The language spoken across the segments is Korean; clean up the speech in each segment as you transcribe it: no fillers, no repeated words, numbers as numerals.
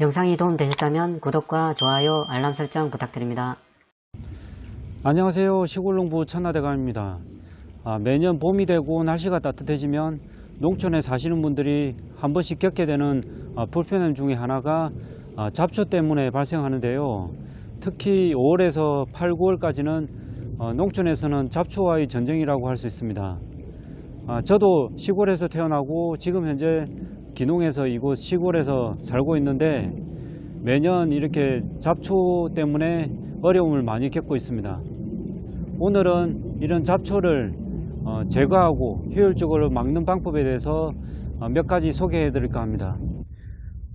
영상이 도움되셨다면 구독과 좋아요, 알람 설정 부탁드립니다. 안녕하세요. 시골농부 천하대감입니다. 매년 봄이 되고 날씨가 따뜻해지면 농촌에 사시는 분들이 한 번씩 겪게 되는 불편함 중에 하나가 잡초 때문에 발생하는데요. 특히 5월에서 8, 9월까지는 농촌에서는 잡초와의 전쟁이라고 할 수 있습니다. 저도 시골에서 태어나고 지금 현재 기농에서 이곳 시골에서 살고 있는데 매년 이렇게 잡초 때문에 어려움을 많이 겪고 있습니다. 오늘은 이런 잡초를 제거하고 효율적으로 막는 방법에 대해서 몇 가지 소개해 드릴까 합니다.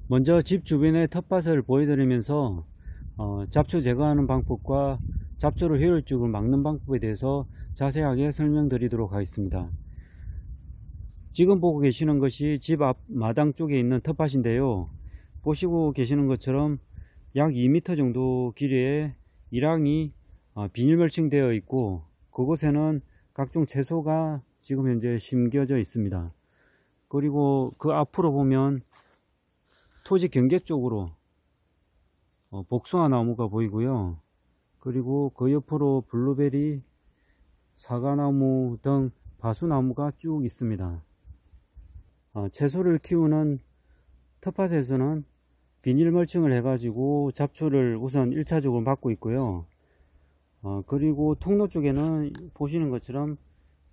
먼저 집 주변의 텃밭을 보여드리면서 잡초 제거하는 방법과 잡초를 효율적으로 막는 방법에 대해서 자세하게 설명드리도록 하겠습니다. 지금 보고 계시는 것이 집 앞 마당 쪽에 있는 텃밭인데요. 보시고 계시는 것처럼 약 2m 정도 길이의 일항이 비닐 멀칭되어 있고, 그곳에는 각종 채소가 지금 현재 심겨져 있습니다. 그리고 그 앞으로 보면 토지 경계 쪽으로 복숭아 나무가 보이고요. 그리고 그 옆으로 블루베리, 사과나무 등 바수나무가 쭉 있습니다. 채소를 키우는 텃밭에서는 비닐 멀칭을 해 가지고 잡초를 우선 1차적으로 막고 있고요. 그리고 통로 쪽에는 보시는 것처럼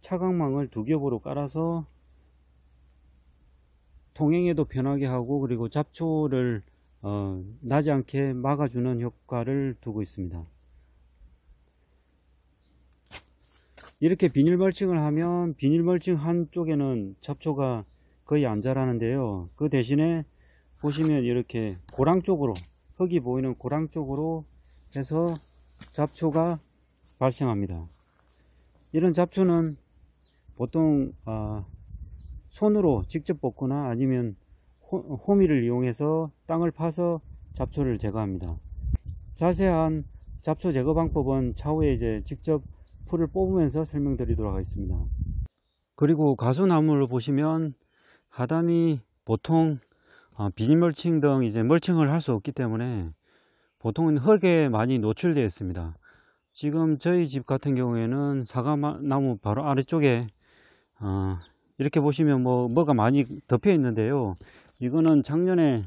차광망을 2겹으로 깔아서 통행에도 편하게 하고, 그리고 잡초를 나지 않게 막아주는 효과를 두고 있습니다. 이렇게 비닐 멀칭을 하면 비닐 멀칭 한쪽에는 잡초가 거의 안 자라는데요. 그 대신에 보시면 이렇게 고랑 쪽으로, 흙이 보이는 고랑 쪽으로 해서 잡초가 발생합니다. 이런 잡초는 보통 손으로 직접 뽑거나 아니면 호미를 이용해서 땅을 파서 잡초를 제거합니다. 자세한 잡초 제거 방법은 차후에 이제 직접 풀을 뽑으면서 설명드리도록 하겠습니다. 그리고 가수나무를 보시면 하단이 보통 비닐 멀칭 등 이제 멀칭을 할 수 없기 때문에 보통은 흙에 많이 노출되어 있습니다. 지금 저희 집 같은 경우에는 사과나무 바로 아래쪽에 이렇게 보시면 뭐가 많이 덮여 있는데요. 이거는 작년에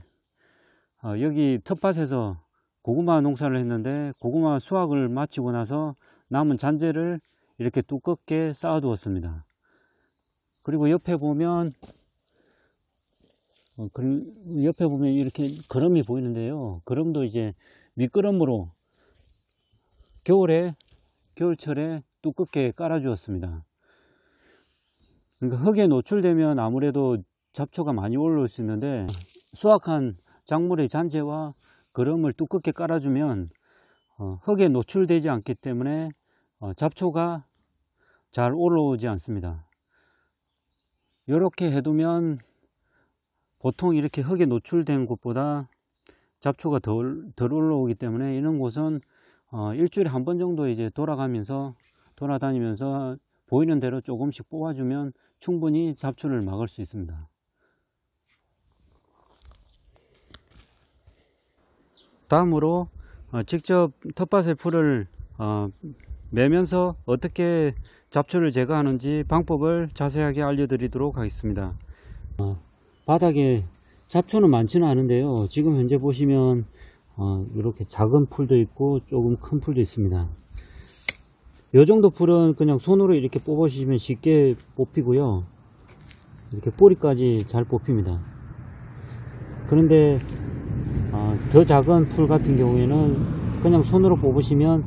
여기 텃밭에서 고구마 농사를 했는데 고구마 수확을 마치고 나서 남은 잔재를 이렇게 두껍게 쌓아 두었습니다. 그리고 옆에 보면 이렇게 거름이 보이는데요. 거름도 이제 밑거름으로 겨울철에 두껍게 깔아 주었습니다. 그러니까 흙에 노출되면 아무래도 잡초가 많이 올라올 수 있는데, 수확한 작물의 잔재와 거름을 두껍게 깔아주면 흙에 노출되지 않기 때문에 잡초가 잘 올라오지 않습니다. 이렇게 해두면 보통 이렇게 흙에 노출된 곳보다 잡초가 덜 올라오기 때문에 이런 곳은 일주일에 한 번 정도 이제 돌아다니면서 보이는 대로 조금씩 뽑아주면 충분히 잡초를 막을 수 있습니다. 다음으로 직접 텃밭의 풀을 매면서 어떻게 잡초를 제거하는지 방법을 자세하게 알려드리도록 하겠습니다. 바닥에 잡초는 많지는 않은데요. 지금 현재 보시면 이렇게 작은 풀도 있고 조금 큰 풀도 있습니다. 이 정도 풀은 그냥 손으로 이렇게 뽑으시면 쉽게 뽑히고요. 이렇게 뿌리까지 잘 뽑힙니다. 그런데 더 작은 풀 같은 경우에는 그냥 손으로 뽑으시면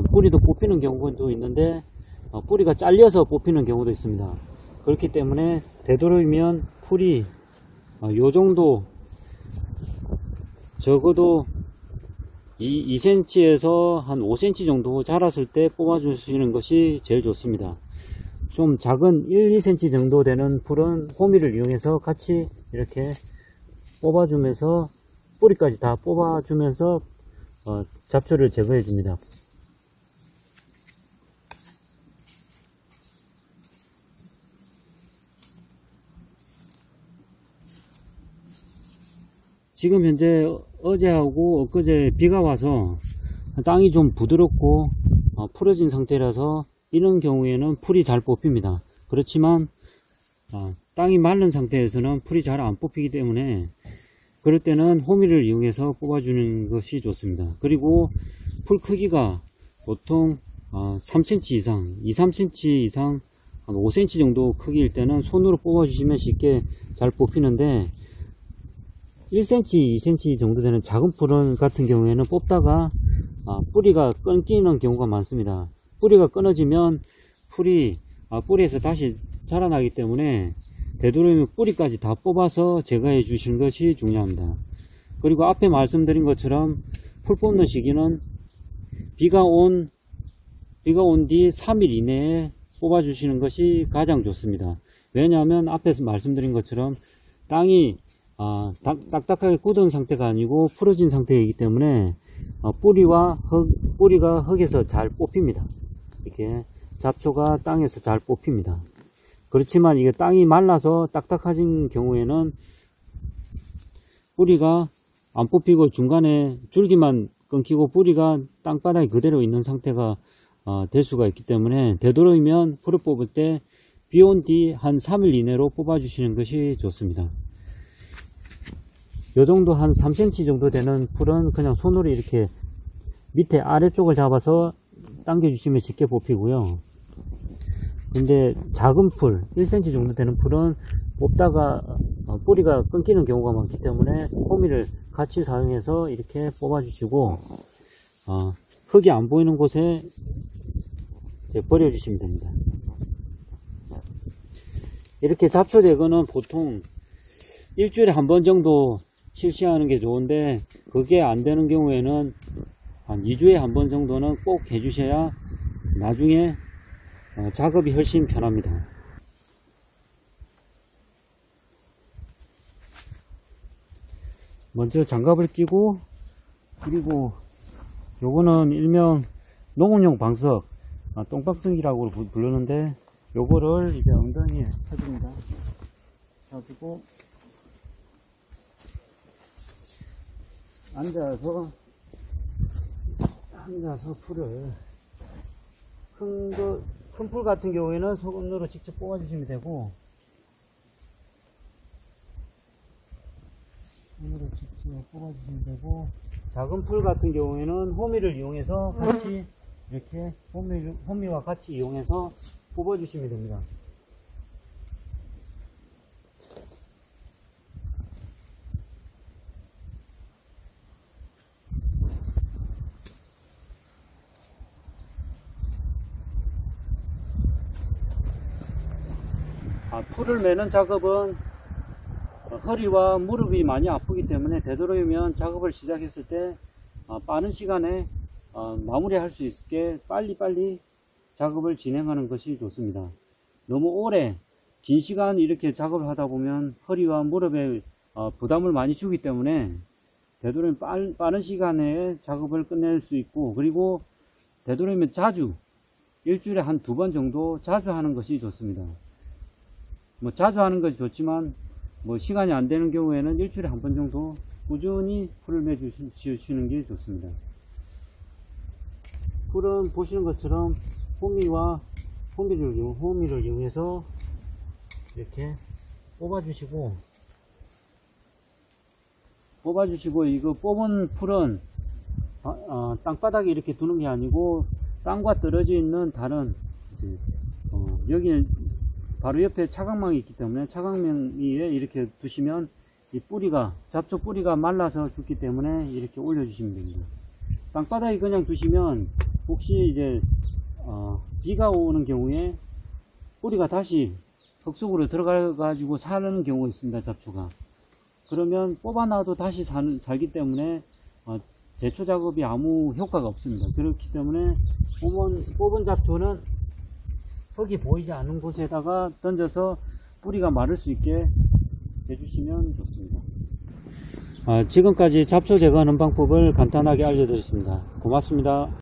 뿌리도 뽑히는 경우도 있는데 뿌리가 잘려서 뽑히는 경우도 있습니다. 그렇기 때문에 되도록이면 풀이 요 정도, 적어도 2cm에서 한 5cm 정도 자랐을 때 뽑아 주시는 것이 제일 좋습니다. 좀 작은 1, 2cm 정도 되는 풀은 호미를 이용해서 같이 이렇게 뽑아 주면서 뿌리까지 다 뽑아 주면서 잡초를 제거해 줍니다. 지금 현재 어제하고 엊그제 비가 와서 땅이 좀 부드럽고 풀어진 상태라서 이런 경우에는 풀이 잘 뽑힙니다. 그렇지만 땅이 마른 상태에서는 풀이 잘 안 뽑히기 때문에 그럴 때는 호미를 이용해서 뽑아주는 것이 좋습니다. 그리고 풀 크기가 보통 3cm 이상, 2-3cm 이상, 한 5cm 정도 크기일 때는 손으로 뽑아주시면 쉽게 잘 뽑히는데 1cm, 2cm 정도 되는 작은 풀 같은 경우에는 뽑다가 뿌리가 끊기는 경우가 많습니다. 뿌리가 끊어지면 풀이 뿌리에서 다시 자라나기 때문에 되도록이면 뿌리까지 다 뽑아서 제거해 주시는 것이 중요합니다. 그리고 앞에 말씀드린 것처럼 풀 뽑는 시기는 비가 온 뒤 3일 이내에 뽑아 주시는 것이 가장 좋습니다. 왜냐하면 앞에서 말씀드린 것처럼 땅이 딱딱하게 굳은 상태가 아니고 풀어진 상태이기 때문에 뿌리가 흙에서 잘 뽑힙니다. 이렇게 잡초가 땅에서 잘 뽑힙니다. 그렇지만 이게 땅이 말라서 딱딱해진 경우에는 뿌리가 안 뽑히고 중간에 줄기만 끊기고 뿌리가 땅바닥에 그대로 있는 상태가 될 수가 있기 때문에 되도록이면 풀을 뽑을 때 비 온 뒤 한 3일 이내로 뽑아 주시는 것이 좋습니다. 요 정도 한 3cm 정도 되는 풀은 그냥 손으로 이렇게 밑에 아래쪽을 잡아서 당겨 주시면 쉽게 뽑히고요. 근데 작은 풀 1cm 정도 되는 풀은 뽑다가 뿌리가 끊기는 경우가 많기 때문에 호미를 같이 사용해서 이렇게 뽑아 주시고 흙이 안 보이는 곳에 이제 버려 주시면 됩니다. 이렇게 잡초 제거는 보통 일주일에 한 번 정도 실시하는 게 좋은데 그게 안 되는 경우에는 한 2주에 한 번 정도는 꼭 해주셔야 나중에 작업이 훨씬 편합니다. 먼저 장갑을 끼고, 그리고 요거는 일명 농업용 방석, 똥박성기라고 부르는데 요거를 이제 엉덩이에 쳐줍니다. 쳐주고 앉아서 풀을 큰 풀 같은 경우에는 손으로 직접 뽑아 주시면 되고, 작은 풀 같은 경우에는 호미를 이용해서 같이 이렇게 호미와 같이 이용해서 뽑아 주시면 됩니다. 풀을 매는 작업은 허리와 무릎이 많이 아프기 때문에 되도록이면 작업을 시작했을 때 빠른 시간에 마무리할 수 있게 빨리빨리 작업을 진행하는 것이 좋습니다. 너무 오래 긴 시간 이렇게 작업을 하다 보면 허리와 무릎에 부담을 많이 주기 때문에 되도록이면 빠른 시간에 작업을 끝낼 수 있고, 그리고 되도록이면 자주 일주일에 한 2번 정도 자주 하는 것이 좋습니다. 자주 하는 것이 좋지만 시간이 안 되는 경우에는 일주일에 한 번 정도 꾸준히 풀을 매 주시는 게 좋습니다. 풀은 보시는 것처럼 호미를 이용해서 이렇게 뽑아주시고 이거 뽑은 풀은 땅바닥에 이렇게 두는 게 아니고 땅과 떨어져 있는 다른 여기는 바로 옆에 차광망이 있기 때문에 차광망 위에 이렇게 두시면 이 잡초 뿌리가 말라서 죽기 때문에 이렇게 올려주시면 됩니다. 땅바닥에 그냥 두시면 혹시 이제 비가 오는 경우에 뿌리가 다시 흙 속으로 들어가 가지고 사는 경우가 있습니다. 잡초가. 그러면 뽑아놔도 다시 살기 때문에 제초 작업이 아무 효과가 없습니다. 그렇기 때문에 뽑은 잡초는 흙이 보이지 않는 곳에다가 던져서 뿌리가 마를 수 있게 해주시면 좋습니다. 지금까지 잡초 제거하는 방법을 간단하게 알려드렸습니다. 고맙습니다.